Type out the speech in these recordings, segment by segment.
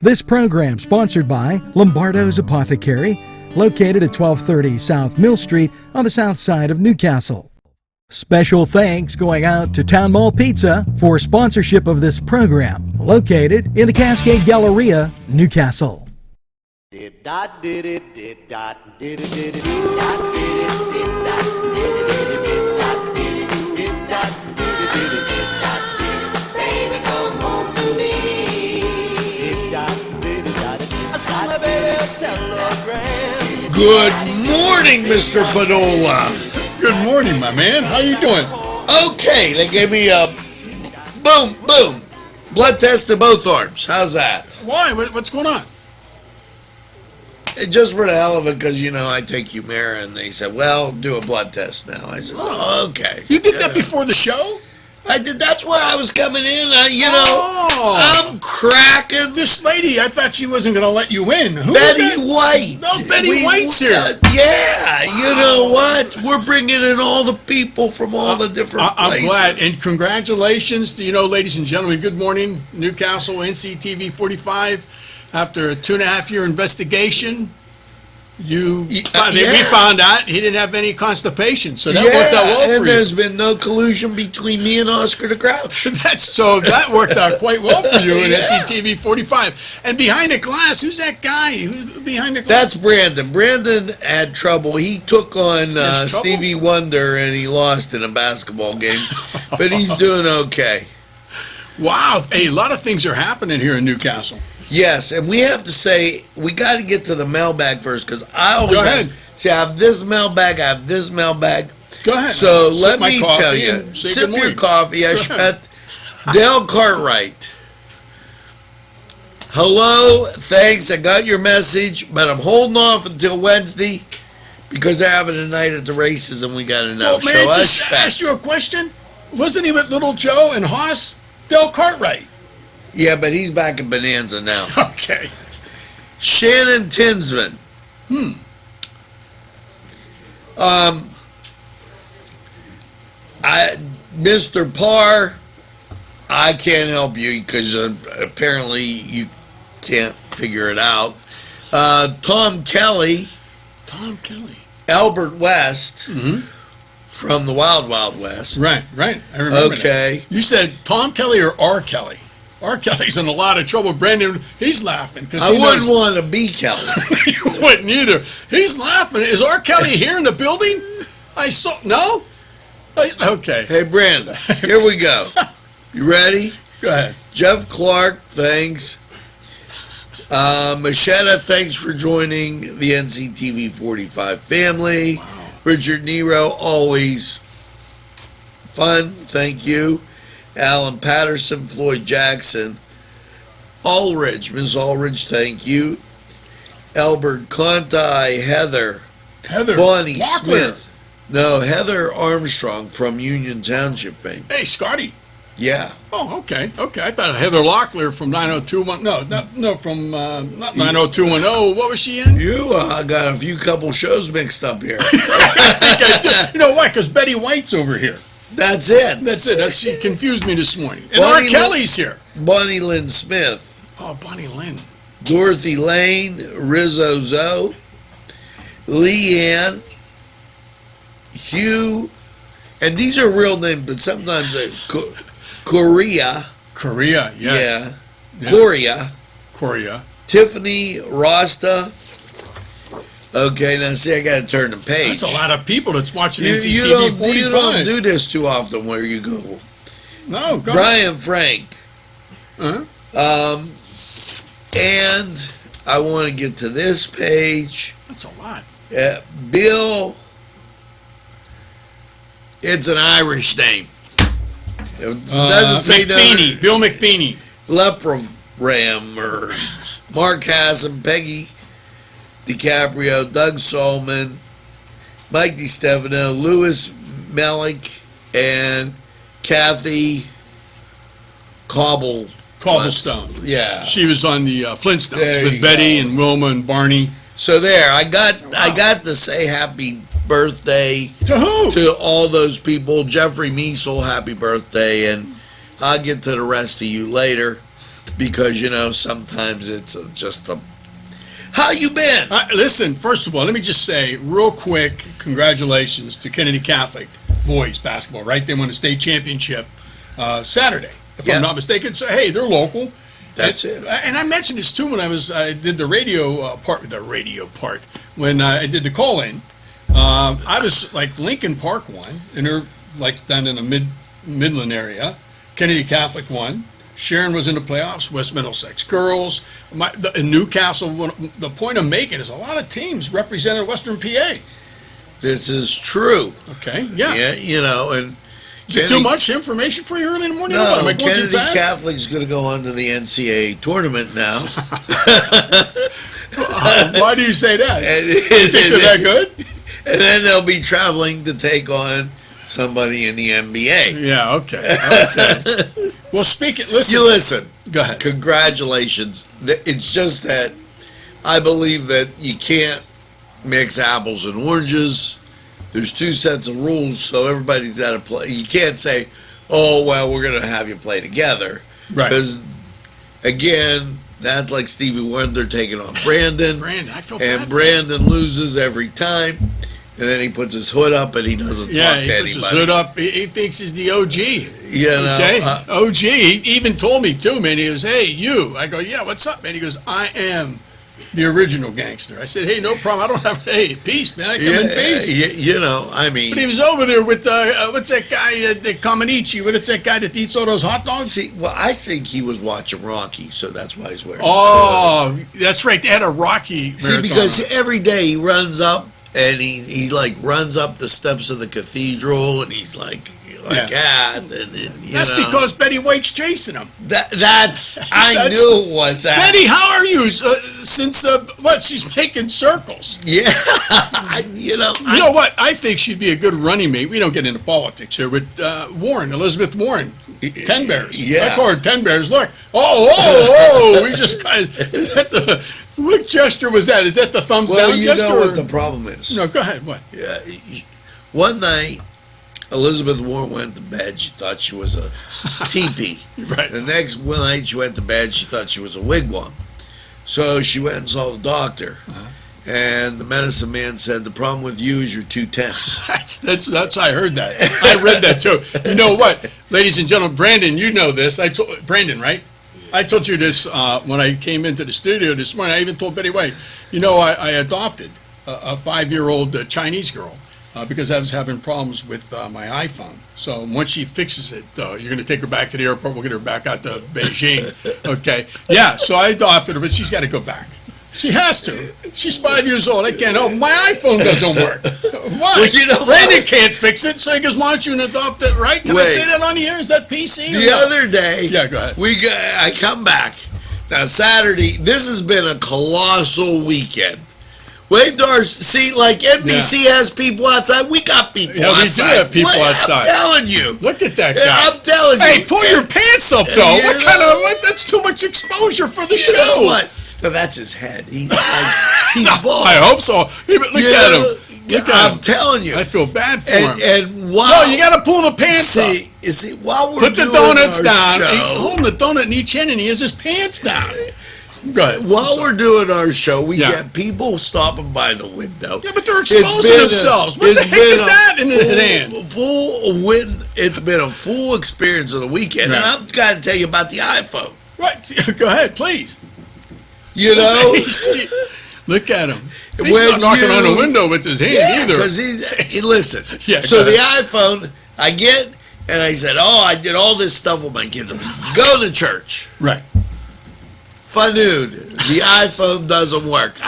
This program sponsored by Lombardo's Apothecary, located at 1230 South Mill Street on the south side of Newcastle. Special thanks going out to Town Mall Pizza for sponsorship of this program, located in the Cascade Galleria, Newcastle. Good morning, Mr. Padola. Good morning, my man. How you doing? Okay, they gave me a boom blood test to both arms. How's that? Why? What's going on? Just for the hell of it, because, I take Humira, and they said, well, do a blood test now. I said, oh, okay. You did that before the show? I did. That's where I was coming in. I'm cracking. This lady, I thought she wasn't going to let you in. Who Betty White. No, Betty White's here. Yeah, you know what? We're bringing in all the people from all the different places. I'm glad. And congratulations to, ladies and gentlemen. Good morning, Newcastle, NCTV45. After a 2.5-year investigation, we found out he didn't have any constipation, so that worked out well for you. And there's been no collusion between me and Oscar the Grouch. That worked out quite well for you in NCTV 45. And behind the glass, who's that guy? Who's behind the glass? That's Brandon. Brandon had trouble. He took on Stevie Wonder, and he lost in a basketball game, but he's doing okay. Wow. Hey, a lot of things are happening here in Newcastle. Yes, and we have to say, we got to get to the mailbag first, because I always I have this mailbag, I have this mailbag. Go ahead. So let me tell you, sip your coffee. I shut Dale Cartwright. Hello, thanks, I got your message, but I'm holding off until Wednesday, because they're having a night at the races, and we got to know. Well, man, just asked you a question. Wasn't he with Little Joe and Haas? Dale Cartwright. Yeah, but he's back in Bonanza now. Okay. Shannon Tinsman. Mr. Parr, I can't help you because apparently you can't figure it out. Tom Kelly. Albert West. From the Wild Wild West. Right. I remember Okay. That. You said Tom Kelly or R. Kelly? R. Kelly's in a lot of trouble. Brandon, he's laughing. I wouldn't want to be Kelly. You wouldn't either. He's laughing. Is R. Kelly here in the building? No? Okay. Hey, Brandon, here we go. You ready? Go ahead. Jeff Clark, thanks. Machetta, thanks for joining the NCTV 45 family. Wow. Richard Nero, always fun, thank you. Alan Patterson, Floyd Jackson, Ulrich, Ms. Ulrich, thank you. Albert Conti, Heather, Bonnie Walkler. Smith. No, Heather Armstrong from Union Township fame. Hey, Scotty. Yeah. Oh, okay. I thought Heather Locklear from 90210. No, from not 90210. What was she in? You got a couple shows mixed up here. I think I did. You know why? Because Betty White's over here. That's it. She confused me this morning. And R. Kelly's here. Bonnie Lynn Smith. Oh, Bonnie Lynn. Dorothy Lane, Rizzo Zoe, Leanne, Hugh, and these are real names, but sometimes Korea, yes. Yeah. Korea, Tiffany, Rasta. Okay, now see, I got to turn the page. That's a lot of people that's watching NCTV 45. You don't do this too often where you go. No, go Brian Frank. Uh-huh. And I want to get to this page. That's a lot. Bill. It's an Irish name. It doesn't say McFeeney. Bill McFeeney. Leproram or Mark Hassan, Peggy DiCaprio, Doug Solman, Mike DiStefano, Louis Melick, and Kathy Cobblestone. Yeah. She was on the Flintstones with Betty and Wilma and Barney. So there, I got to say happy birthday to who? To all those people. Jeffrey Measel, happy birthday, and I'll get to the rest of you later. because sometimes it's just a. How you been? Listen, first of all, let me just say real quick, congratulations to Kennedy Catholic boys basketball. Right, they won the state championship Saturday, if I'm not mistaken. So hey, they're local. That's it. And I mentioned this too when I did the radio part. When I did the call in. I was like Lincoln Park won, and they're like down in the Midland area. Kennedy Catholic won. Sharon was in the playoffs. West Middlesex girls. In Newcastle. The point I'm making is a lot of teams represented Western PA. This is true. Okay. Yeah. Yeah. And is it too much information for you early in the morning? No, Am I going too Kennedy fast? Catholic's going to go on to the NCAA tournament now. Why do you say that? You think they're that good? And then they'll be traveling to take on somebody in the NBA. Yeah, okay. Well, listen. You listen. Go ahead. Congratulations. It's just that I believe that you can't mix apples and oranges. There's two sets of rules, so everybody's got to play. You can't say, oh, well, we're going to have you play together. Right. Because, again, that's like Stevie Wonder taking on Brandon. I feel bad. And Brandon loses every time. And then he puts his hood up and he doesn't talk to anybody. Yeah, he puts his hood up. He thinks he's the OG. Okay? OG. He even told me, too, man. He goes, hey, you. I go, yeah, what's up, man? He goes, I am the original gangster. I said, hey, no problem. I don't have, hey, peace, man. I come in peace. I mean. But he was over there with, what's that guy, the Comaneci? What's that guy that eats all those hot dogs? See, well, I think he was watching Rocky, so that's why he's wearing That's right. They had a Rocky marathon. See, because every day he runs up, and he like runs up the steps of the cathedral, and he's like that. And that's because Betty White's chasing him. I knew it was that. Betty, how are you? Since she's making circles. Yeah, you know what? I think she'd be a good running mate. We don't get into politics here with Elizabeth Warren. 10 Bears. Yeah. I call her 10 Bears. Look. Oh, we just kind of, is that what gesture was that? Is that the thumbs down gesture? Well, you know what the problem is. No, go ahead. What? Yeah, one night, Elizabeth Warren went to bed. She thought she was a teepee. Right. The next night she went to bed, she thought she was a wigwam. So she went and saw the doctor. Uh-huh. And the medicine man said, the problem with you is you're too tense. That's I heard that. I read that too. You know what, ladies and gentlemen, Brandon, you know this. Brandon, right? I told you this when I came into the studio this morning. I even told Betty White, I adopted a 5-year-old Chinese girl because I was having problems with my iPhone. So once she fixes it, you're going to take her back to the airport. We'll get her back out to Beijing. Okay. Yeah, so I adopted her, but she's got to go back. She has to. She's 5 years old. I can't. Oh, my iPhone doesn't work. Why? Well, Brandon can't fix it, so he goes, why don't you adopt it, right? Can I say that on the air? Is that PC? The other day, yeah, go ahead. I come back. Now, Saturday, this has been a colossal weekend. Wave doors, see, like NBC has people outside. We got people outside. We do have people outside. I'm telling you. Look at that guy. I'm telling you. Hey, pull your pants up, though. That's too much exposure for the show. You know what? No, that's his head. He's bald. I hope so. Look at him. I'm telling you. I feel bad for him. And while you got to pull the pants up. You see, while we're put the donuts down. Show, he's holding the donut in each hand, and he has his pants down. Go ahead. While we're doing our show, we get people stopping by the window. Yeah, but they're exposing themselves. What the heck is that in his hand? It's been a full experience of the weekend, and I've got to tell you about the iPhone. Right. Go ahead, please. You know, look at him. He's not knocking on the window with his hand either. Because listen. Yeah, so the iPhone, I get, and I said, I did all this stuff with my kids. I'm going to church. Right. Fanud, the iPhone doesn't work.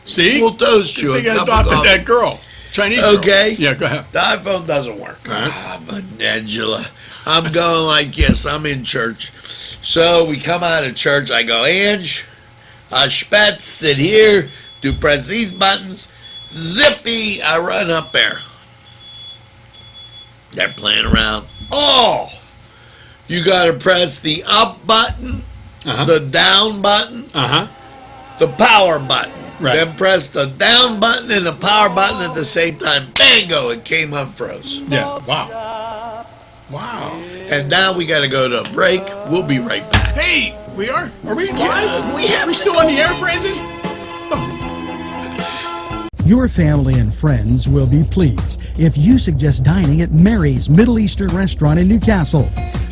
See? We'll toast you. I think I adopted that girl. Chinese girl. Okay. Yeah, go ahead. The iPhone doesn't work. I'm an Angela. I'm going like this. I'm in church. So we come out of church. I go, Ange, Spatz, sit here. Do press these buttons. Zippy. I run up there. They're playing around. Oh, you got to press the up button, the down button, the power button. Right. Then press the down button and the power button at the same time. Bango, it came unfroze. Yeah, wow. And now we got to go to a break. We'll be right back. Hey, We are? Are we live? Yeah, we have Are we to still go. on the air, Brandon? Your family and friends will be pleased if you suggest dining at Mary's Middle Eastern Restaurant in Newcastle.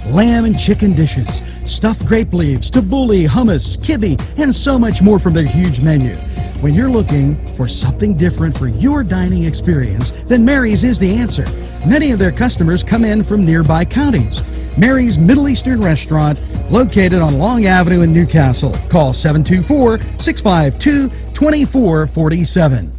Lamb and chicken dishes, stuffed grape leaves, tabbouleh, hummus, kibbe, and so much more from their huge menu. When you're looking for something different for your dining experience, then Mary's is the answer. Many of their customers come in from nearby counties. Mary's Middle Eastern Restaurant, located on Long Avenue in Newcastle. Call 724-652-2447.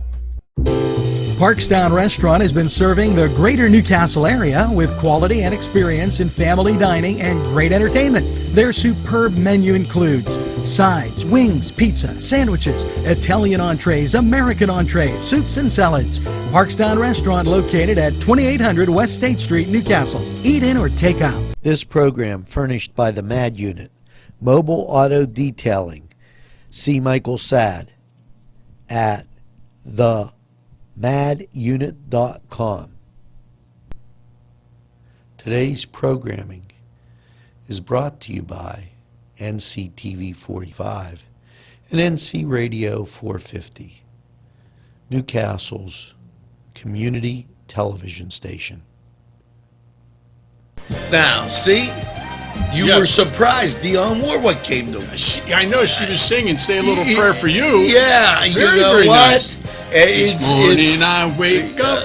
Parkstown Restaurant has been serving the greater Newcastle area with quality and experience in family dining and great entertainment. Their superb menu includes sides, wings, pizza, sandwiches, Italian entrees, American entrees, soups and salads. Parkstown Restaurant located at 2800 West State Street, Newcastle. Eat in or take out. This program furnished by the MAD Unit, Mobile Auto Detailing. See Michael Sad at themadunit.com. Today's programming is brought to you by NCTV45 and NC Radio 450, Newcastle's community television station. Now, see? You Yes. were surprised Dionne Warwick came to us. I know she was singing "Say a Little Prayer for You." Yeah, Very, you know very what? nice. This morning I wake up.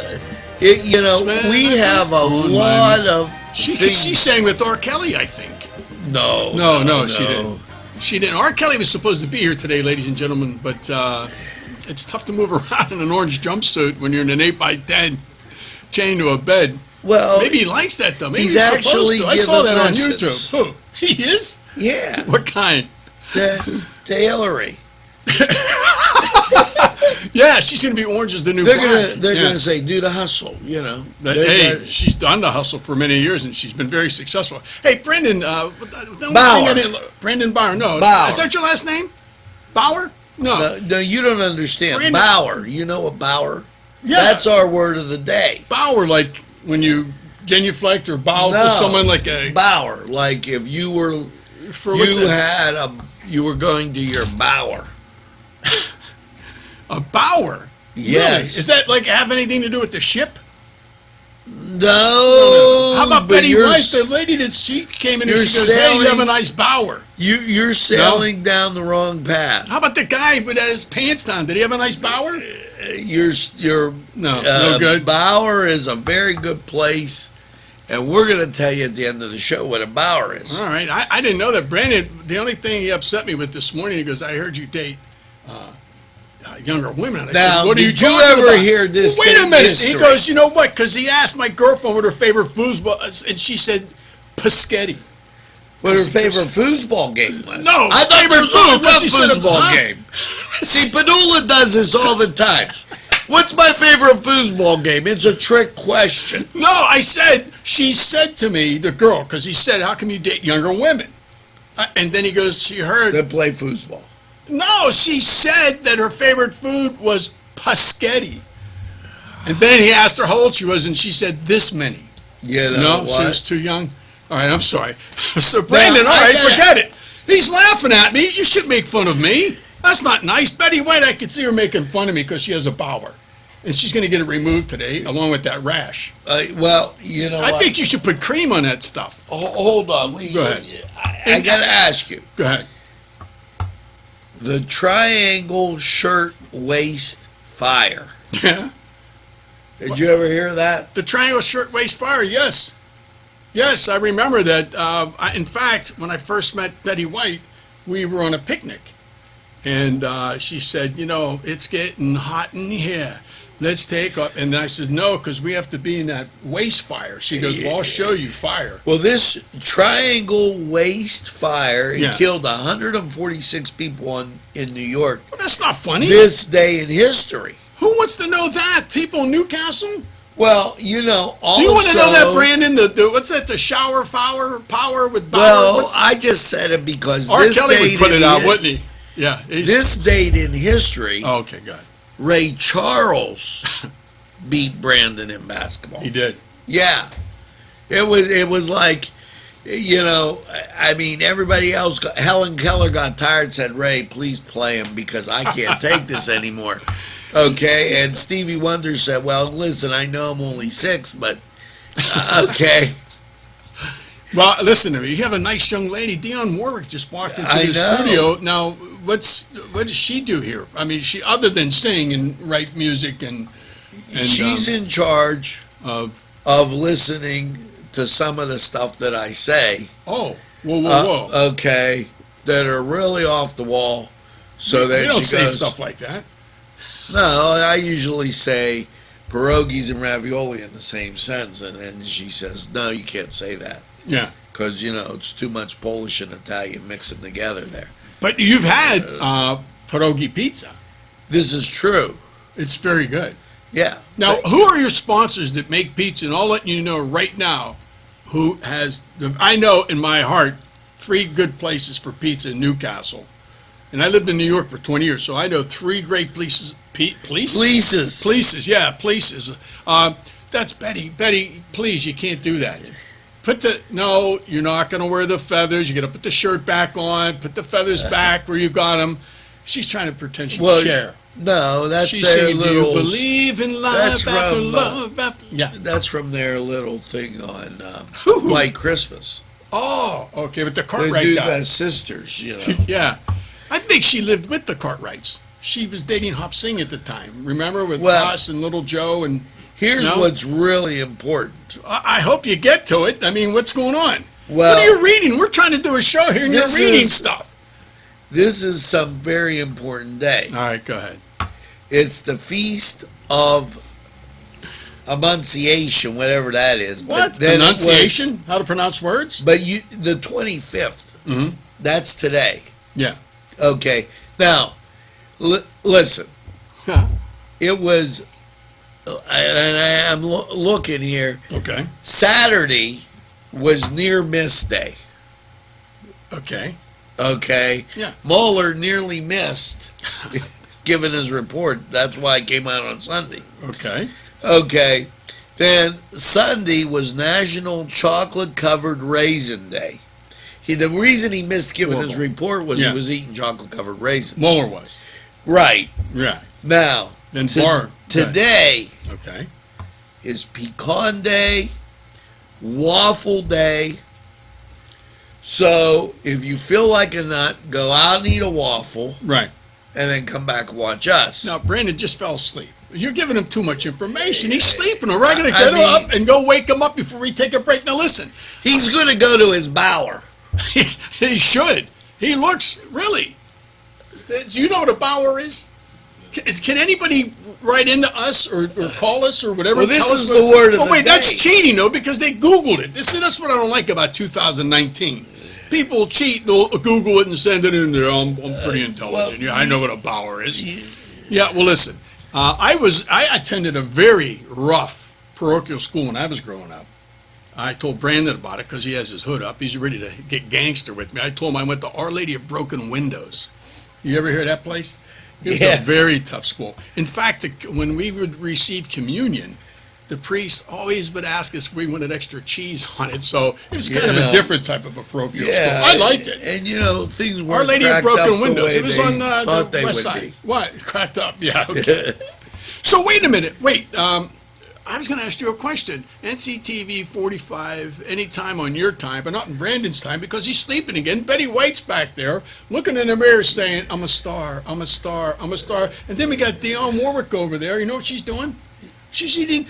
We have a lot of She things. sang with R. Kelly, I think. No, No, she didn't. She didn't. R. Kelly was supposed to be here today, ladies and gentlemen, but it's tough to move around in an orange jumpsuit when you're in an 8x10 chained to a bed. Well, Maybe he likes that, though. Maybe he's supposed actually to. I saw given that on lessons. YouTube. Who? He is? yeah, What kind? to Hillary. Yeah, she's going to be orange as the new They're bride. gonna Yeah. say, do the hustle, you know. Hey, she's done the hustle for many years, and she's been very successful. Hey, Brendan, Bauer. Brendan Bauer. No, Bauer. is that your last name? Bauer? No. No, you don't understand. Brandon- Bauer. You know what Bauer? Yeah, That's our word of the day. Bauer, like when you genuflect or bow No. to someone like a Bauer. Like if you were, for what's you were going to your Bauer. a Bauer. Yes. Really? Is that like have anything to do with the ship? No. How about but Betty you're White? s- The lady that she came in and you're she goes, "Hey, you have a sailing- nice Bauer." You're sailing down the wrong path. How about the guy with his pants down? Did he have a nice Bauer? You're No good. Bauer is a very good place, and we're going to tell you at the end of the show what a Bauer is. All right, I didn't know that. Brandon, the only thing he upset me with this morning, he goes, "I heard you date younger women." And I Now, said, "What are you did you talking ever about?" hear this Well, wait a thing minute. history? He goes, "You know what?" Because he asked my girlfriend what her favorite foods was, and she said Paschetti. What her favorite foosball game was? No, I thought favorite there was only food, but one she said, foosball huh? game. See, Padula does this all the time. What's my favorite foosball game? It's a trick question. No, I said, she said to me, the girl, because he said, "How come you date younger women?" And then he goes, she heard, That play foosball. no, she said that her favorite food was Paschetti. And then he asked her how old she was, and she said this many. You know No, what? she was too young. All right, I'm sorry. So Brandon, Now, all I right, gotta- forget it. He's laughing at me. You should make fun of me. That's not nice. Betty White, I could see her making fun of me because she has a Bauer. And she's going to get it removed today, along with that rash. Well, you know I what? think you should put cream on that stuff. Hold on. Go ahead. I got to ask you. Go ahead. The triangle shirt waist fire. Yeah. Did you ever hear that? The triangle shirtwaist fire, yes. Yes, I remember that. In fact, when I first met Betty White, we were on a picnic. And she said, "You know, it's getting hot in here. Let's take up." And I said, "No, because we have to be in that waist fire." She goes, "Well, I'll show you fire." Well, this triangle waist fire, it Yeah. killed 146 people in New York. Well, that's not funny. This day in history. Who wants to know that? People in Newcastle? Well, you know, also... Do you want to know that, Brandon? What's that, the shower power with Bauer? Well, I just said it because R. this Kelly would date put in it out, hi- wouldn't he? Yeah. This date in history, Oh, okay, good. Ray Charles beat Brandon in basketball. He did. Yeah, it was like You know, I mean, everybody else, Helen Keller got tired and said, Ray, please play him because I can't take this anymore. Okay, and Stevie Wonder said, well, listen, I know I'm only 6, but okay. Well, listen to me. You have a nice young lady. Dionne Warwick just walked into I the know. studio. Now, what does she do here? I mean, she other than sing and write music and She's in charge of of listening to some of the stuff that I say. whoa. Okay, that are really off the wall. So that You don't she say goes, stuff like that. No, I usually say pierogies and ravioli in the same sentence, and then she says, no, you can't say that. Yeah. Because, you know, it's too much Polish and Italian mixing together there. But you've had pierogi pizza. This is true. It's very good. Yeah. Now, who are your sponsors that make pizza? And I'll let you know right now who has, I know in my heart, 3 good places for pizza in Newcastle. And I lived in New York for 20 years, so I know 3 great places. Places. Places. That's Betty. Betty, please, you can't do that. No, you're not going to wear the feathers. You're going to put the shirt back on, put the feathers back where you got them. She's trying to pretend she's Cher. No, that's She's their singing, little. do you believe in love that's after from, love after... Yeah. That's from their little thing on White Christmas. Oh, okay, with the They Cartwright do guy. that sisters, you know. Yeah. I think she lived with the Cartwrights. She was dating Hop Sing at the time. Remember, with Well, us and Little Joe and... Here's No? what's really important. I hope you get to it. I mean, what's going on? Well, What are you reading? We're trying to do a show here, and you're This reading is- stuff. this is some very important day. All right, go ahead. It's the Feast of Annunciation, whatever that is. What? But then it was- Pronunciation? How to pronounce words? But the 25th, Mhm. that's today. Yeah. Okay. Now, listen. Yeah. It was, and I'm looking here, Okay. Saturday was near miss day. Okay. Okay? Yeah. Mueller nearly missed, given his report. That's why it came out on Sunday. Okay. Okay. Then Sunday was National Chocolate Covered Raisin Day. The reason he missed giving his report was Yeah. he was eating chocolate covered raisins. Mueller was. Right. Yeah. Now, Then Barr. today Okay. is Pecan Day, Waffle Day. So if you feel like a nut, go out and eat a waffle, Right. and then come back and watch us. Now, Brandon just fell asleep. You're giving him too much information. He's sleeping. We're going to I get him mean- up and go wake him up before we take a break. Now, listen. He's going to go to his bower. He should. He looks, really. Do you know what a bower is? Can anybody write into us or call us or whatever? Well, this Tell us is what- the word of Oh, the wait, that's day. cheating, though, because they Googled it. That's what I don't like about 2019. People cheat, they'll Google it and send it in there. I'm pretty intelligent. Yeah, I know what a bower is. Yeah, well, listen. I attended a very rough parochial school when I was growing up. I told Brandon about it because he has his hood up. He's ready to get gangster with me. I told him I went to Our Lady of Broken Windows. You ever hear of that place? It's Yeah. a very tough school. In fact, when we would receive communion, the priest always would ask us if we wanted extra cheese on it. So it was kind of Yeah. a different type of a parochial school. Yeah, I liked it. And you know, things weren't Our Lady of cracked up Broken the Windows. way It was they on thought the they west would side. be. What? Cracked up. Yeah. Okay. So wait a minute. Wait. I was going to ask you a question. NCTV 45, anytime on your time, but not in Brandon's time because he's sleeping again. Betty White's back there looking in the mirror saying, I'm a star, I'm a star, I'm a star. And then we got Dionne Warwick over there. You know what she's doing? She's eating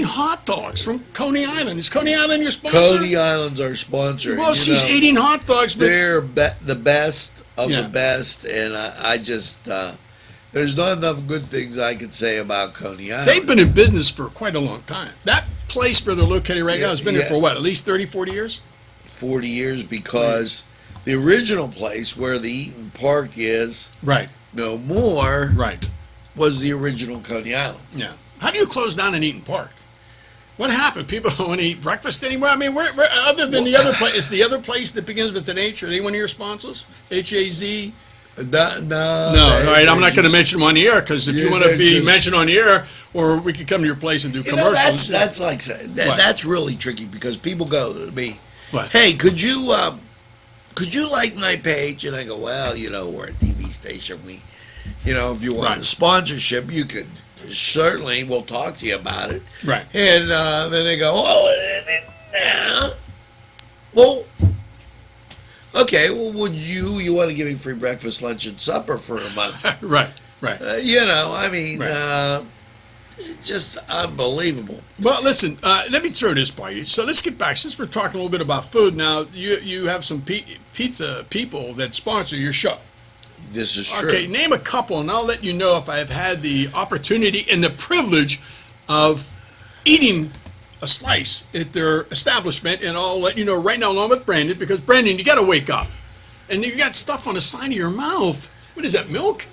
hot dogs from Coney Island. Is Coney Island your sponsor? Coney Island's our sponsor. Well, and, you she's know, eating hot dogs. But They're the best of Yeah. the best, and I just there's not enough good things I could say about Coney Island. they've been in business for quite a long time. That place where they're located right now has been there Yeah. for what, at least 30, 40 years? 40 years because the original place where the Eaton Park is Right, no more right. was the original Coney Island. Yeah. How do you close down an Eaton Park? What happened? People don't want to eat breakfast anymore? I mean, where other than the other place, is the other place that begins with an H, are they one of your sponsors? H-A-Z? No, No, all right, I'm not going to mention them on the air, because if you Yeah, want to they're be just- mentioned on the air, or we could come to your place and do You know, commercials. that's like What? that's really tricky because people go to me, What? hey, could you like my page? And I go, well, we're a TV station. If you want Right. a sponsorship, you could certainly. We'll talk to you about it. Right. And then they go, well, okay. Well, would you want to give me free breakfast, lunch, and supper for a month? Right. Right. Just unbelievable. Well, listen, let me throw this by you. So let's get back. Since we're talking a little bit about food now, you have some pizza people that sponsor your show. This is true. Okay, name a couple, and I'll let you know if I have had the opportunity and the privilege of eating a slice at their establishment, and I'll let you know right now along with Brandon, because Brandon, you got to wake up. And you got stuff on the side of your mouth. What is that, milk?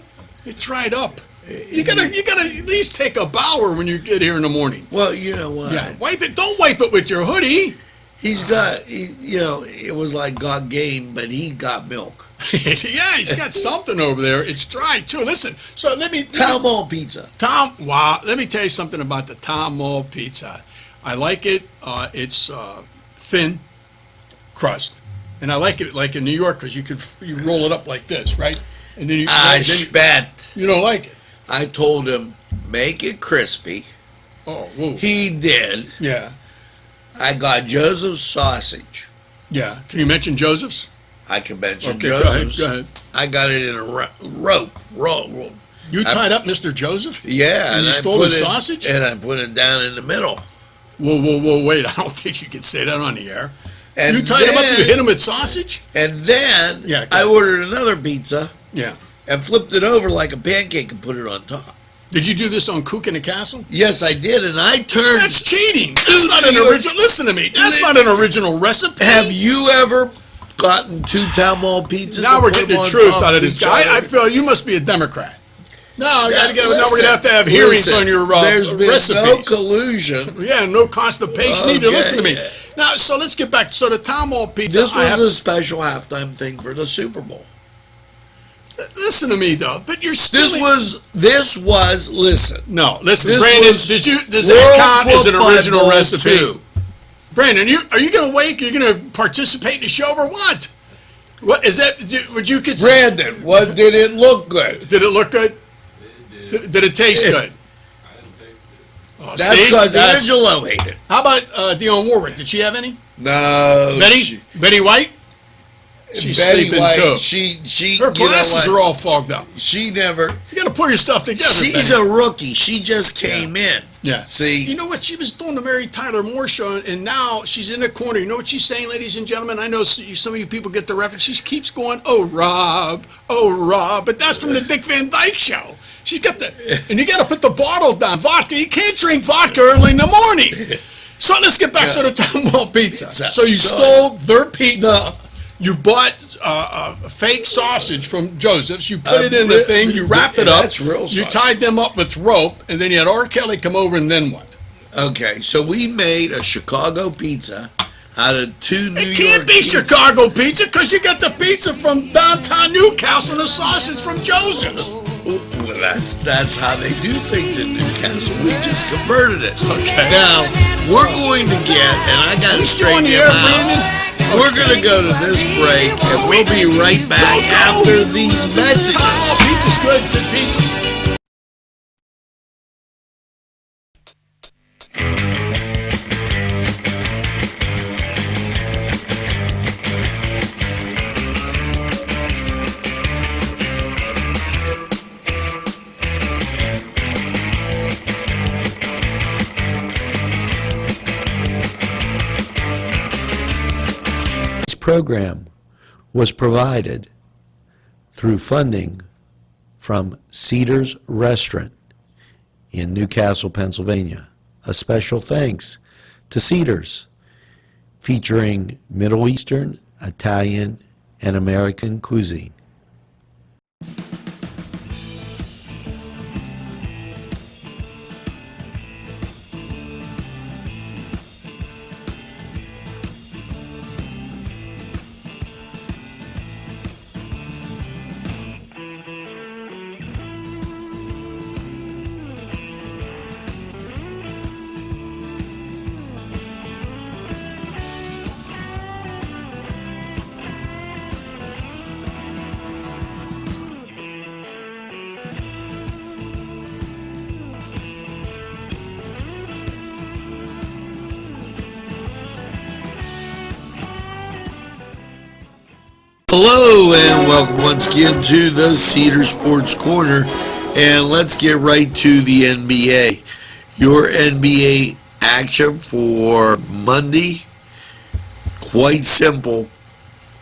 It dried up. You gotta at least take a bower when you get here in the morning. Well, you know what? Yeah, wipe it. Don't wipe it with your hoodie. He's got, it was like God game, but he got milk. Yeah, he's got something over there. It's dry too. Listen, so Town Mall pizza. Wow, let me tell you something about the Town Mall pizza. I like it. It's thin crust, and I like it like in New York because you roll it up like this, right? And then you don't like it. I told him make it crispy. Oh, whoa. He did. Yeah. I got Joseph's sausage. Yeah. Can you mention Joseph's? I can mention Okay, Joseph's. go ahead. I got it in a rope. You tied up Mr. Joseph? Yeah. And you stole his sausage? And I put it down in the middle. Whoa, wait. I don't think you can say that on the air. And you tied him up, you hit him with sausage? And then Yeah, I ordered another pizza. Yeah. And flipped it over like a pancake and put it on top. Did you do this on Cook in the Castle? Yes, I did, and I turned... That's cheating. That's not an original... Listen to me. That's not an original recipe. Have you ever gotten 2 Town Mall pizzas? Now we're getting the truth out of this each guy. other? I feel you must be a Democrat. No, now we're going to have hearings listen, on your there's been recipes. no collusion. Yeah, no constipation either. Okay. Listen to me. Now, so let's get back. So the Town Mall pizza... This was a special halftime thing for the Super Bowl. Listen to me, though. But you're still... This was, listen. No, listen, This Brandon, was does that count as an World original Football recipe? Bowl 2. Brandon, are you going to wake? You're going to participate in the show or what? What is that? Would you consider... Brandon, what did it look good? Did it look good? Did it taste good? I didn't taste it. Oh, That's see? because Angelo ate it. How about Dionne Warwick? Did she have any? No. Betty White? She's Betty sleeping White, too. She Her glasses are all fogged up. She never... You got to pull your stuff together. She's Betty. a rookie. She just came in. Yeah. See? You know what? She was doing the Mary Tyler Moore show, and now she's in the corner. You know what she's saying, ladies and gentlemen? I know some of you people get the reference. She keeps going, oh, Rob, but that's from the Dick Van Dyke show. She's got and you got to put the bottle down. Vodka. You can't drink vodka early in the morning. So let's get back to the Town Mall pizza. So you stole their pizza. No. You bought a fake sausage from Joseph's. You put it in the thing. You wrapped it up. That's real You sausage. tied them up with rope, and then you had R. Kelly come over, and then what? Okay, so we made a Chicago pizza out of 2 New York... It can't be Chicago pizza because you got the pizza from downtown Newcastle and the sausage from Joseph's. Well, that's how they do things in Newcastle. We just converted it. Okay. Now, we're going to get, and I got to You still straighten on the him air, out. Brandon? We're going to go to this break, and we'll be right back after these messages. Oh, pizza's good. Good pizza. This program was provided through funding from Cedars Restaurant in Newcastle, Pennsylvania. A special thanks to Cedars, featuring Middle Eastern, Italian, and American cuisine. Hello and welcome once again to the Cedar Sports Corner, and let's get right to the NBA. Your NBA action for Monday, quite simple.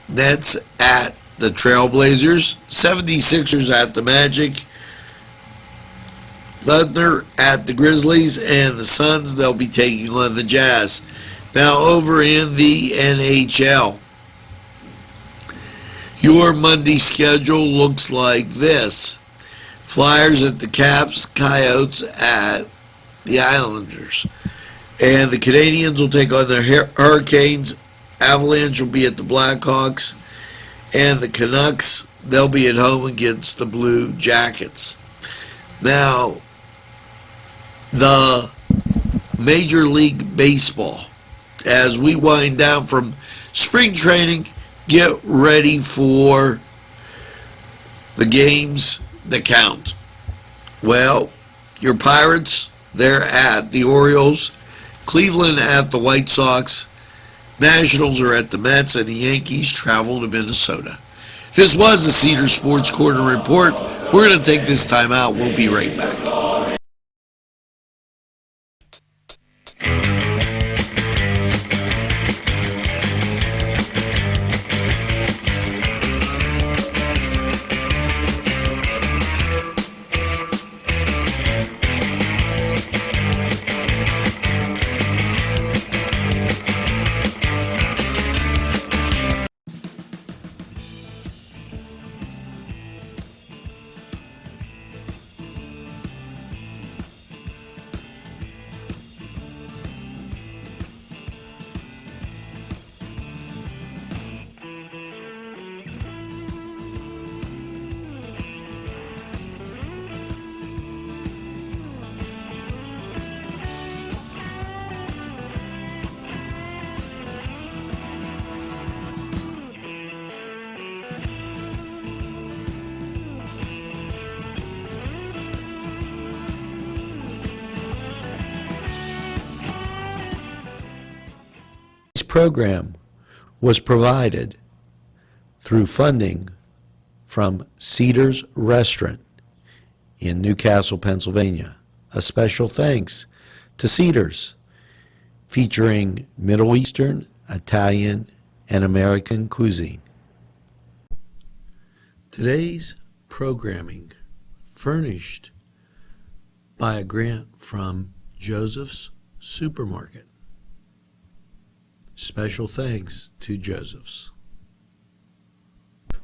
Nets at the Trailblazers, 76ers at the Magic, Thunder at the Grizzlies, and the Suns, they'll be taking on the Jazz. Now over in the NHL, your Monday schedule looks like this. Flyers at the Caps, Coyotes at the Islanders. And the Canadians will take on the Hurricanes. Avalanche will be at the Blackhawks. And the Canucks, they'll be at home against the Blue Jackets. Now, the Major League Baseball, as we wind down from spring training, get ready for the games that count. Well, your Pirates, they're at the Orioles. Cleveland at the White Sox. Nationals are at the Mets, and the Yankees travel to Minnesota. This was the Cedar Sports Corner Report. We're going to take this time out. We'll be right back. This program was provided through funding from Cedar's Restaurant in Newcastle, Pennsylvania. A special thanks to Cedar's, featuring Middle Eastern, Italian, and American cuisine. Today's programming furnished by a grant from Joseph's Supermarket. Special thanks to Joseph's.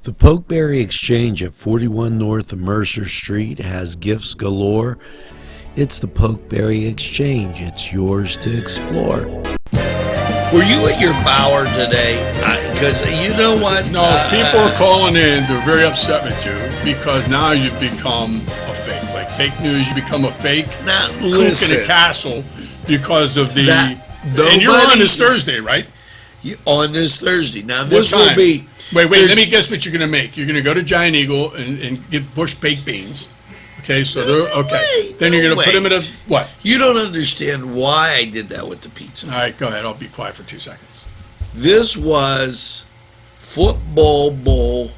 The Pokeberry Exchange at 41 North Mercer Street has gifts galore. It's the Pokeberry Exchange. It's yours to explore. Were you at your Bauer today? Because you know what? No, people are calling in. They're very upset with you because now you've become a fake. Like fake news, you become a fake Now, kook in listen. a castle because of the... Nobody, and you're on this Thursday, right? on this Thursday. Now, this What will time? be... Wait, there's- let me guess what you're going to make. You're going to go to Giant Eagle and get bush baked beans. Okay, so they're... Okay. Wait, Then you're going to put them in a... wait. What? You don't understand why I did that with the pizza. All right, go ahead. I'll be quiet for 2 seconds. This was Football Bowl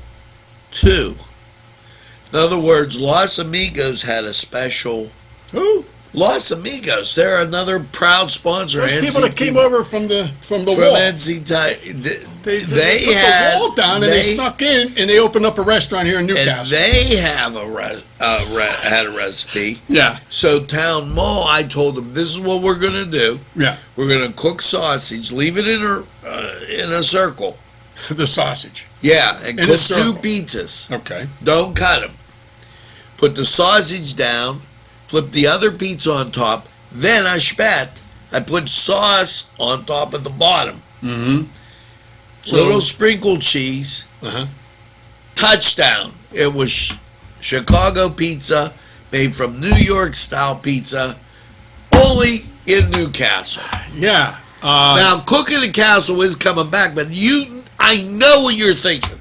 2. In other words, Los Amigos had a special... Who? Los Amigos, they're another proud sponsor. Those people that came over from the from wall. NCTV. They They took had the wall down and they snuck in and they opened up a restaurant here in and Newcastle. they have had a recipe. Yeah, So Town Mall, I told them this is what we're gonna do. yeah. We're gonna cook sausage, leave it in a circle. The sausage. Yeah, and In a cook circle. 2 pizzas. Okay. Don't cut them. Put the sausage down, flip the other pizza on top, then I put sauce on top of the bottom. Mm-hmm. Little sprinkled cheese. Uh-huh. Touchdown. It was Chicago pizza made from New York style pizza, only in Newcastle. Yeah. Now, Cooking the Castle is coming back, but I know what you're thinking.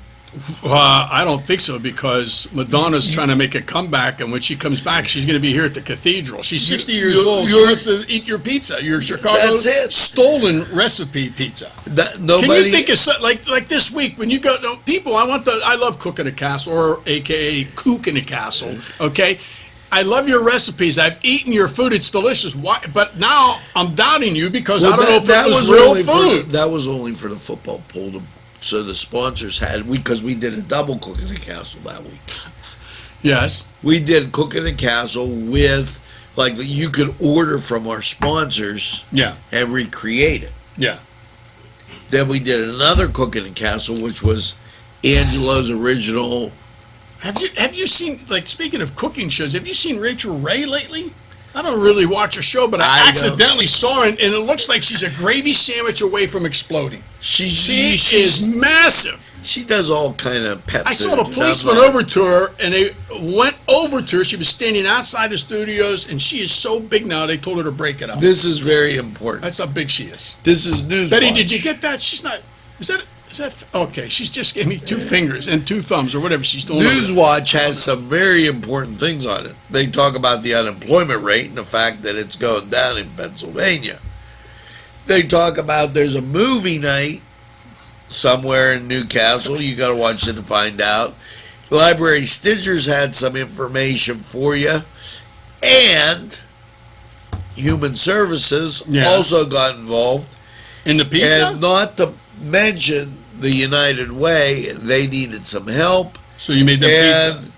I don't think so, because Madonna's trying to make a comeback, and when she comes back, she's going to be here at the cathedral. She's 60 years old. She wants to eat your pizza, your Chicago That's it. stolen recipe pizza. Nobody, Can you think of like this week when you go? No, people, I love Cook in a Castle, or AKA Kook in a Castle. Okay, I love your recipes. I've eaten your food. It's delicious. Why? But now I'm doubting you because I don't know if that was real food. That was only for the football pool. So the sponsors had, because we did a double Cook in the Castle that week. Yes. We did Cook in the Castle with, like, you could order from our sponsors Yeah. and recreate it. Yeah. Then we did another Cook in the Castle, which was Angelo's original. Have you seen, like, speaking of cooking shows, have you seen Rachel Ray lately? I don't really watch a show, but I accidentally saw her, and it looks like she's a gravy sandwich away from exploding. She is massive. She does all kind of pet I food. saw the police went over to her, and they went over to her. She was standing outside the studios, and she is so big now, they told her to break it up. This is very important. That's how big she is. This is news. Betty, did you get that? She's not, is that, okay, she's just gave me 2 fingers and 2 thumbs, or whatever she's doing. Newswatch has some very important things on it. They talk about the unemployment rate and the fact that it's going down in Pennsylvania. They talk about there's a movie night somewhere in Newcastle. You got to watch it to find out. Library Stitchers had some information for you, and Human Services also got involved. In the pizza? And not to mention the United Way, they needed some help. So you made them And pizza.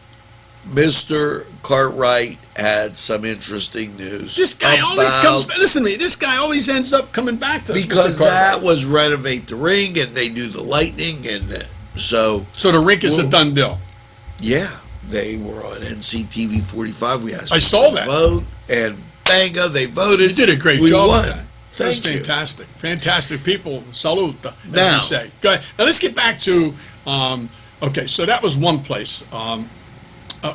Mr. Cartwright had some interesting news. This guy always comes. Listen to me. This guy always ends up coming back to us, because Mr. Cartwright. that was Renovate the Ring, and they do the lightning, and so So the rink is a done deal. yeah, they were on NCTV45. We asked I people saw to that. vote, and bango, they voted. You did a great We job won. with that. That's Thank you. fantastic. Fantastic people. Salute, as Now- you say. Go ahead. Now let's get back to. Okay, so that was one place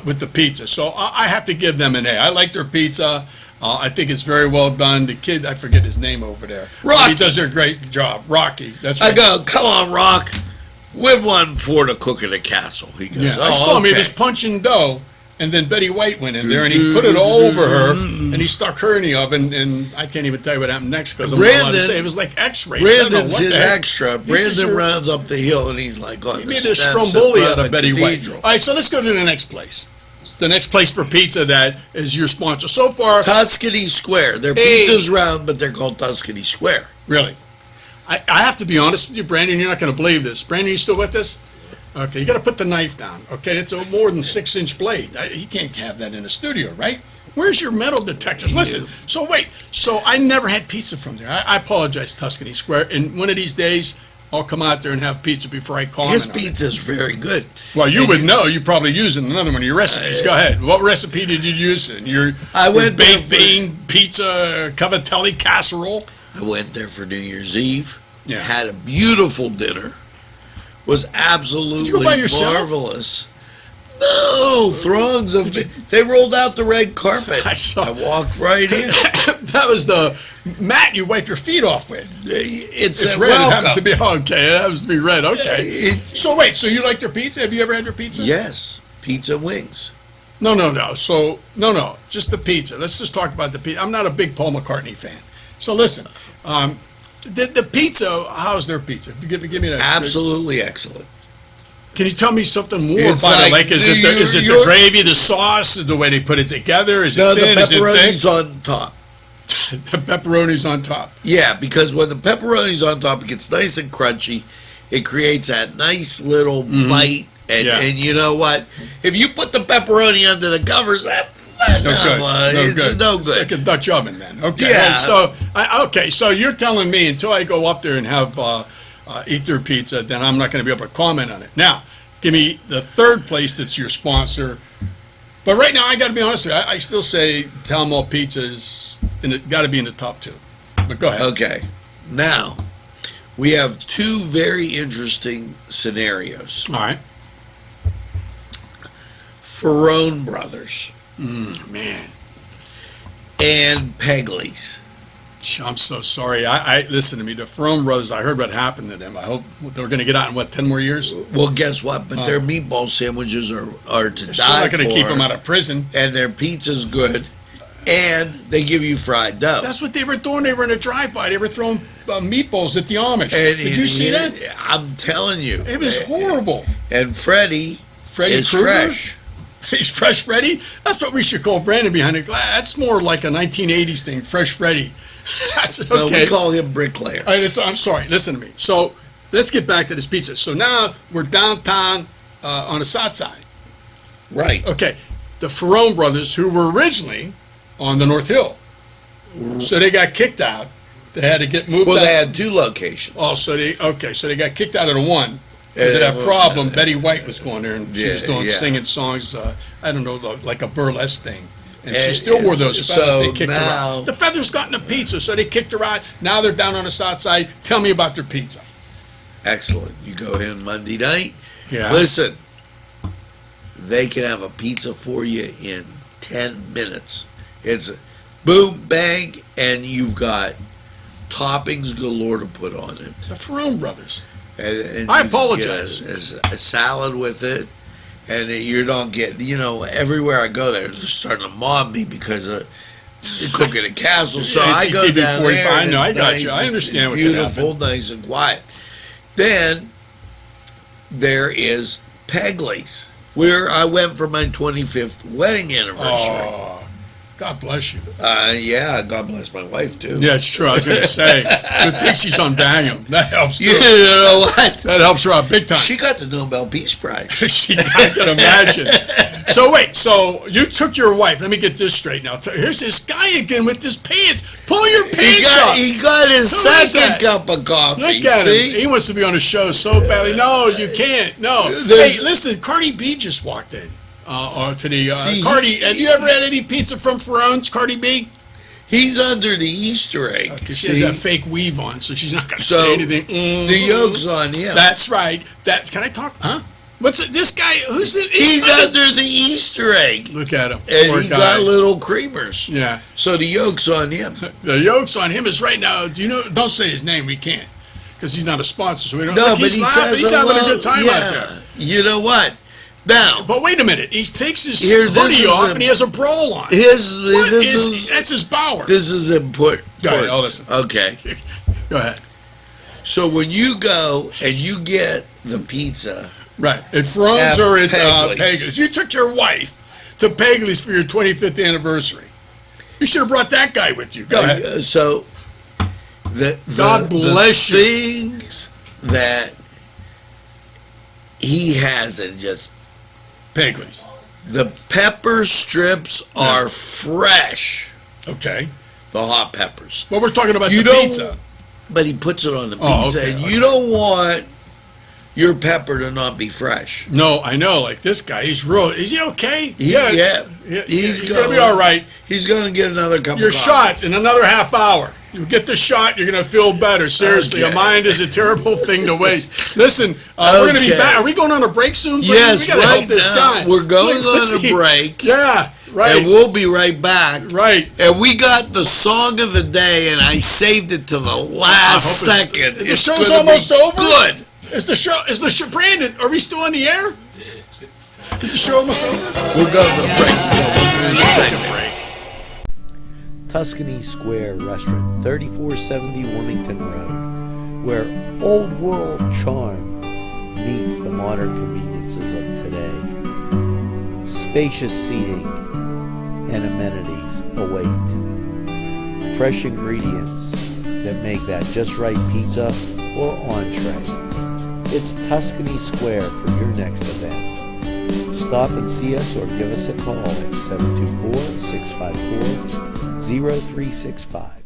with the pizza. So I have to give them an A. I like their pizza. I think it's very well done. The kid, I forget his name over there. Rocky. He does a great job. Rocky. That's I right. go, come on, Rock. Win one for the Cook in the Castle. He goes, Yeah, oh, I saw him. He okay. was punching dough, and then Betty White went in there, and he put it all over her, and he stuck her in the oven, and I can't even tell you what happened next because I'm not allowed to Brandon- say. It was like X-rated. I don't know Brandon's what his the heck. extra. This is Brandon your- rounds up the hill, and he's like on He the made a steps in stromboli front out of Betty White. cathedral. All right, so let's go to the next place. The next place for pizza that is your sponsor. So far, Tuscany Square. Their Hey. pizza's round, but they're called Tuscany Square. really, I have to be honest with you, Brandon. You're not going to believe this. Brandon, you still with us? Okay, you got to put the knife down. Okay, it's a more than 6-inch blade. He can't have that in the studio, right? Where's your metal detectors? Listen, so wait. So I never had pizza from there. I apologize, Tuscany Square. And one of these days, I'll come out there and have pizza before I comment His on it. pizza's very good. Well, you And would know. You probably use it in another one of your recipes. Go ahead. What recipe did you use in your I went there baked for- bean pizza cavatelli casserole? I went there for New Year's Eve. Yeah. Had a beautiful dinner. Was absolutely Did you go by yourself? marvelous. No, throngs of. They rolled out the red carpet. I saw- I walked right in. That was the mat you wipe your feet off with. It's It's a red. It happens to welcome. be okay. It happens to be red. Okay. It- So wait. So you like their pizza? Have you ever had their pizza? yes, pizza wings. No. So no. Just the pizza. Let's just talk about the pizza. I'm not a big Paul McCartney fan. So listen, the pizza. How's their pizza? Give me that. Absolutely excellent. Can you tell me something more It's about it? like Like, is it the you're- gravy, the sauce, the way they put it together? Is No, it the thin? Is it pepperoni's thick? on top. The pepperoni's on top. Yeah, because when the pepperoni's on top, it gets nice and crunchy. It creates that nice little bite. And, Yeah. and you know what? If you put the pepperoni under the covers, No good. it's no It's good. like a Dutch oven, then. Okay. Yeah. So you're telling me until I go up there and have eat their pizza, then I'm not going to be able to comment on it. Now, give me the third place that's your sponsor. But right now, I got to be honest with you. I still say Town Mall Pizza is got to be in the top 2. But go ahead. Okay. Now, we have 2 very interesting scenarios. All right. Ferrone Brothers Man. and Pegley's. I'm so sorry. I listen to me. The Ferrone brothers, I heard what happened to them. I hope they're going to get out in, what, 10 more years? Well, guess what? But their meatball sandwiches are to They're die still not going to for, keep them out of prison. and their pizza's good, and they give you fried dough. That's what they were doing. They were in a drive-by. They were throwing meatballs at the Amish. And Did you see that? I'm telling you. It was horrible. And Freddie is Krueger? fresh. He's Fresh Freddy? That's what we should call Brandon behind the glass. That's more like a 1980s thing, Fresh Freddy. That's okay. No, we call him Bricklayer. All right, I'm sorry. Listen to me. So let's get back to this pizza. So now we're downtown on the south side. Right. Okay. The Ferrone brothers, who were originally on the North Hill. So they got kicked out. They had to get moved out. Well, they had two locations. Oh, so they got kicked out of the one. Because of that problem, Betty White was going there, and she was singing songs, I don't know, like a burlesque thing. And she still wore those feathers. So They kicked her now- out. The feathers got in the pizza, so they kicked her out. Now they're down on the south side. Tell me about their pizza. Excellent. You go in Monday night. Yeah. Listen, they can have a pizza for you in 10 minutes. It's boom, bang, and you've got toppings galore to put on it. The Ferrone brothers. And I you can apologize. get a salad with it, and you don't get, everywhere I go, they're just starting to mob me because of cooking at Castle. So I go down there. NCTV45. And No, I it's got nice, you. I understand what it's could beautiful, happen. nice and quiet. Then there is Pegley's, where I went for my 25th wedding anniversary. Oh, God bless you. Yeah, God bless my wife too. Yeah, it's true. I was going to say. Good thing she's on Bangum. That helps, too. You know what? That helps her out big time. She got the Nobel Peace Prize. I can imagine. So wait, so you took your wife. Let me get this straight now. Here's this guy again with his pants. Pull your pants up. He got his Who is second that? cup of coffee. Look at see? him. He wants to be on the show so badly. No, you can't. No. Hey, listen, Cardi B just walked in. To the See, Cardi. Have you ever had any pizza from Ferrone's, Cardi B? He's under the Easter egg. She see? has that fake weave on, so she's not going to So, say anything. The yolk's on him. That's right. Can I talk? Huh? What's it? This guy? Who's it? He's under the Easter egg. Look at him. And Poor he guy. got little creamers. Yeah. So the yolk's on him. The yoke's on him is right now. Do you know? Don't say his name. We can't because he's not a sponsor. So we don't. No, Look, but he says he's having a hello. good time Yeah. out there. You know what? Now, But wait a minute. He takes his Here, this hoodie is off a- and he has a brawl on. this Is is that's his Bauer? this is important. Go ahead, I'll listen. Okay. Go ahead. So when you go and you get the pizza, Right. At Ferrone's At or at Pegley's. Pegley's. You took your wife to Pegley's for your 25th anniversary. You should have brought that guy with you. Go ahead. So the God bless the you. things that he has that just Pegley's. the pepper strips are fresh. Okay. The hot peppers, Well, we're talking about You the don't- pizza. but he puts it on the Oh, pizza, okay, and okay. you don't want your pepper to not be fresh. No, I know. Like this guy, he's real. Is he okay? Yeah. He's gonna be all right. He's going to get another cup You're of coffee. shot in another half hour. You get the shot, you're gonna feel better. Seriously, Okay. a mind is a terrible thing to waste. Listen, we're gonna be Okay. back. Are we going on a break soon? Brady? Yes, we gotta right help this now guy. we're going Let's on a see. break, Yeah, right, and we'll be right back. right. And we got the song of the day, and I saved it to the last second. The It's show's gonna be almost over? Good. Is the show? Brandon, are we still on the air? Is the show almost over? We're going to break. No, we're going to segment. Tuscany Square Restaurant, 3470 Wilmington Road, where old world charm meets the modern conveniences of today. Spacious seating and amenities await. Fresh ingredients that make that just right pizza or entree. It's Tuscany Square for your next event. Stop and see us or give us a call at 724-654-0365.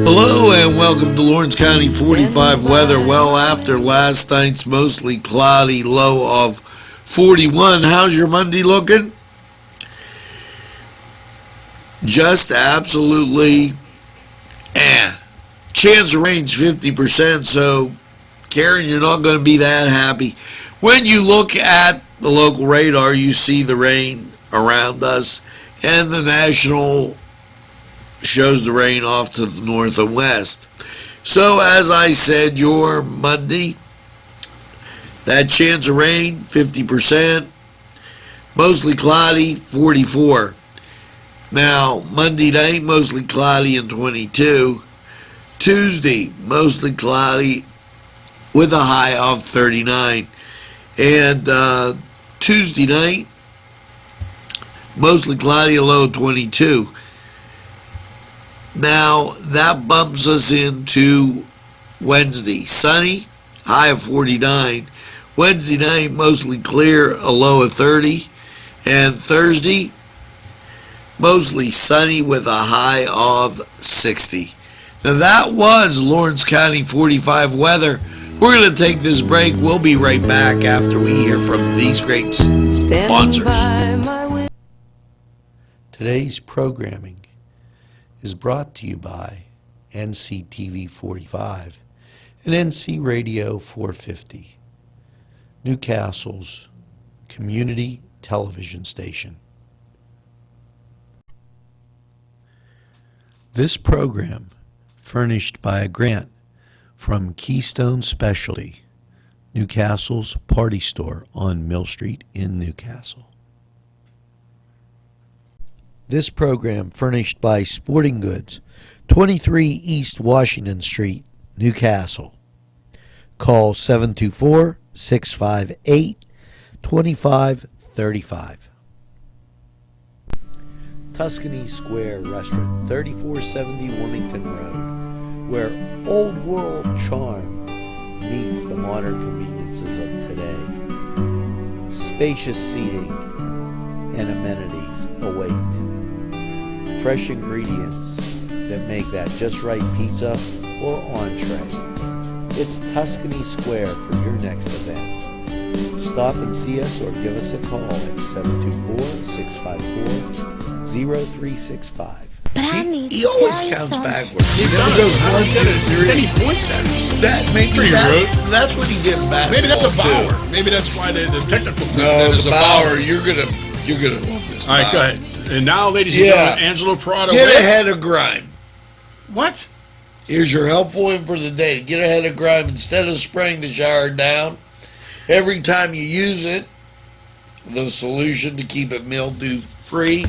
Hello and welcome to Lawrence County 45 weather. Well, after last night's mostly cloudy low of 41, how's your Monday looking? Just absolutely Chance of rain's 50%, so Karen, you're not going to be that happy. When you look at the local radar, you see the rain around us, and the national shows the rain off to the north and west. So, as I said, your Monday, that chance of rain, 50%, mostly cloudy, 44. Now, Monday night, mostly cloudy and 22. Tuesday, mostly cloudy with a high of 39. And Tuesday night, mostly cloudy, a low of 22. Now, that bumps us into Wednesday. Sunny, high of 49. Wednesday night, mostly clear, a low of 30. And Thursday, mostly sunny with a high of 60. Now, that was Lawrence County 45 weather. We're going to take this break. We'll be right back after we hear from these great sponsors. Today's programming is brought to you by NCTV45 and NC Radio 450, Newcastle's community television station. This program furnished by a grant from Keystone Specialty, Newcastle's party store on Mill Street in Newcastle. This program furnished by Sporting Goods, 23 East Washington Street, Newcastle. Call 724-658-2535. Tuscany Square Restaurant, 3470 Wilmington Road, where old world charm meets the modern conveniences of today. Spacious seating and amenities await. Fresh ingredients that make that just right pizza or entree. It's Tuscany Square for your next event. Stop and see us or give us a call at 724-654-0365. But I need He to always tell you counts something. backwards. He He never does. goes I one, don't get it. two, Then three. he points at me. That maybe Pretty that's what he did in basketball. Maybe that's a too. Bauer. Maybe that's why the technical. No, is the a Bauer. You're gonna love this. All right, go Bauer. ahead. And now, ladies and Yeah. gentlemen, Angelo Prado. Get with- ahead of grime. What? Here's your helpful info for the day. To get ahead of grime, instead of spraying the shower down, every time you use it, the solution to keep it mildew free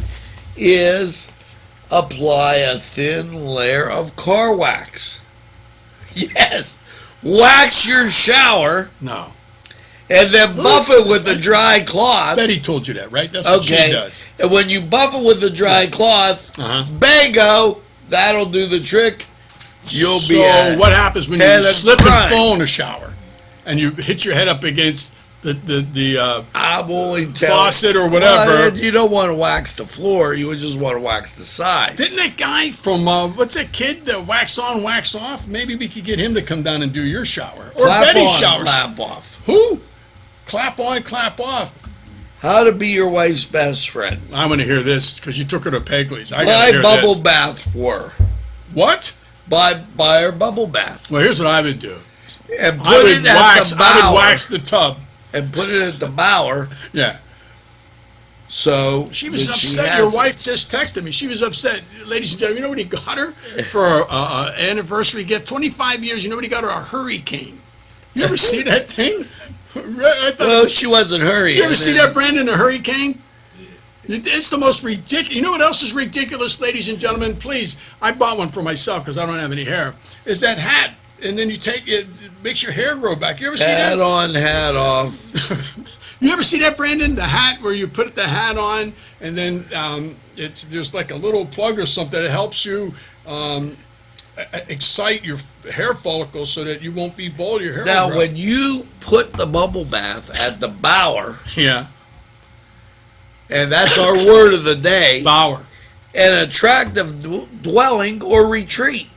is apply a thin layer of car wax. Yes, wax your shower No. and then buff it with a dry cloth. Betty told you that, right? That's what she Okay, does. and when you buff it with the dry cloth, Uh-huh. bango, that'll do the trick. You'll So be at what happens when head you of slip and grime. fall in a shower and you hit your head up against the I'm only telling faucet or whatever? Well, you don't want to wax the floor. You would just want to wax the sides. Didn't that guy from what's that kid that wax on, wax off? Maybe we could get him to come down and do your shower or clap Betty's on, shower. clap off. Who? Clap on, clap off. How to be your wife's best friend. I'm going to hear this because you took her to Pegley's. I got to Buy hear bubble this. bath for her. What? Buy her bubble bath Well, here's what I would do. and I put would it at wax. the I would bower. wax the tub. And put it at the bower. Yeah. So She was that upset. has Your it. wife just texted me. She was upset. Ladies and gentlemen, you know what he got her for an anniversary gift? 25 years. You know what he got her? A hurricane. You ever see that thing? I thought. Well, she wasn't hurrying. Did you ever see that, Brandon? A hurricane? It's the most ridiculous. You know what else is ridiculous, ladies and gentlemen? Please, I bought one for myself because I don't have any hair. Is that hat? And then you take it, it makes your hair grow back. You ever see Hat that? on, hat off. You ever see that, Brandon? The hat where you put the hat on, and then there's like a little plug or something that helps you excite your hair follicles so that you won't be bald. Your hair. Now, will grow. when you put the bubble bath at the bower, yeah, and that's our word of the day, Bauer, an attractive dwelling or retreat.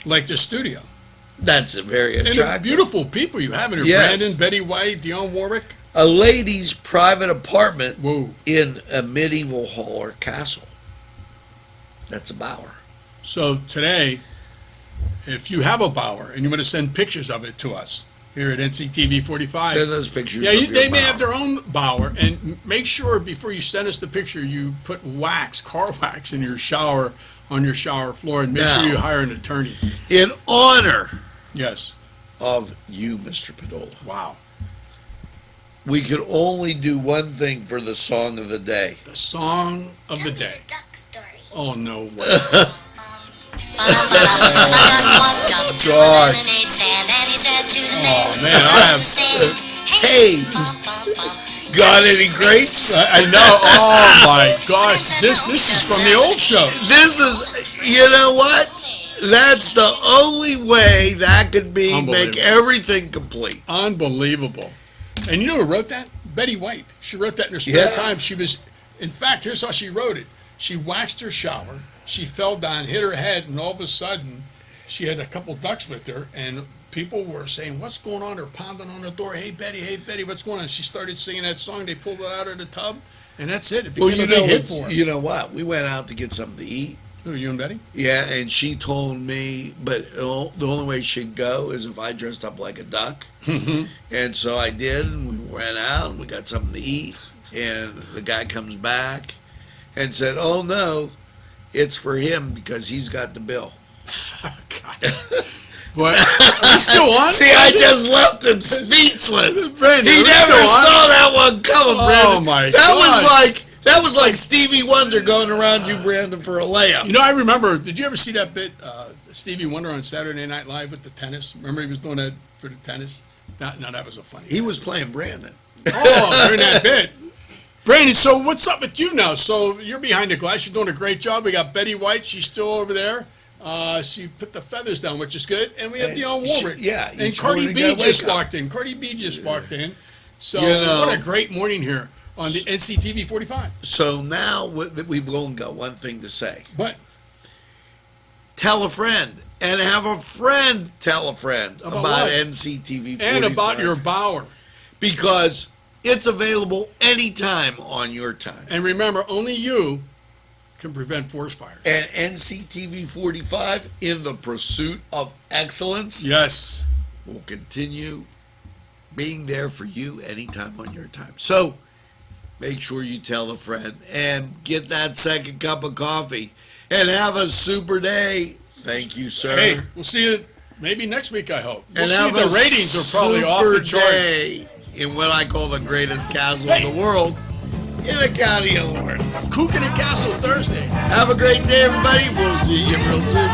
like the studio, That's a very and the attractive. beautiful people you have in here. Yes. Brandon, Betty White, Dionne Warwick. A lady's private apartment Whoa. in a medieval hall or castle. That's a bower. So today, if you have a Bauer and you want to send pictures of it to us, here at NCTV 45. Send those pictures. Yeah, of your they may bower. have their own bower, and make sure before you send us the picture, you put wax, car wax, in your shower, on your shower floor, and make sure Now- you hire an attorney. In honor Yes. of you, Mr. Padola, Wow. we could only do one thing for the song of the day. The song of the day. Duck story. Oh, no way. Gosh. Oh, man, I have. Hey, got any grapes? I know. Oh, my gosh. This is from the old shows. This is, you know what? That's the only way that could be make Unbelievable. everything complete. Unbelievable. And you know who wrote that? Betty White. She wrote that in her spare Yeah. time. She was, in fact, here's how she wrote it. She waxed her shower. She fell down, hit her head, and all of a sudden, she had a couple ducks with her, and people were saying, "What's going on?" They're pounding on the door. Hey, Betty, what's going on? She started singing that song. They pulled it out of the tub, and that's it. It became Well, you a big know, hit for her. you know what? We went out to get something to eat. Who, you and Betty? Yeah, and she told me, but the only way she'd go is if I dressed up like a duck. And so I did, and we went out, and we got something to eat. And the guy comes back and said, "Oh, no, it's for him because he's got the bill." What? Are we still on? See, I just left him speechless. Brandon, He are we never still on? saw that one coming, Brandon. Oh, my That was like Stevie Wonder going around you, Brandon, for a layup. You know, I remember, did you ever see that bit, Stevie Wonder on Saturday Night Live with the tennis? Remember he was doing that for the tennis? No, that was a funny He was playing Brandon. Oh, during that bit. Brandon, so what's up with you now? So you're behind the glass. You're doing a great job. We got Betty White. She's still over there. She put the feathers down, which is good. And we have Dionne Warwick. Yeah, And each Cardi morning B gotta just wake up. walked in. Cardi B just walked in. So You know- what a great morning here on the NCTV 45. So now we've only got one thing to say. But Tell a friend, and have a friend tell a friend About about what? NCTV 45. and about your bower. Because it's available anytime on your time. And remember, only you can prevent forest fires. And NCTV 45, in the pursuit of excellence, Yes. will continue being there for you anytime on your time. So make sure you tell a friend and get that second cup of coffee and have a super day. Thank you, sir. Hey, we'll see you maybe next week, I hope. We'll and see. have The a ratings are probably off super the charts. day in what I call the greatest castle in the world, in the county of Lawrence. Cook in a Castle Thursday. Have a great day, everybody. We'll see you real soon.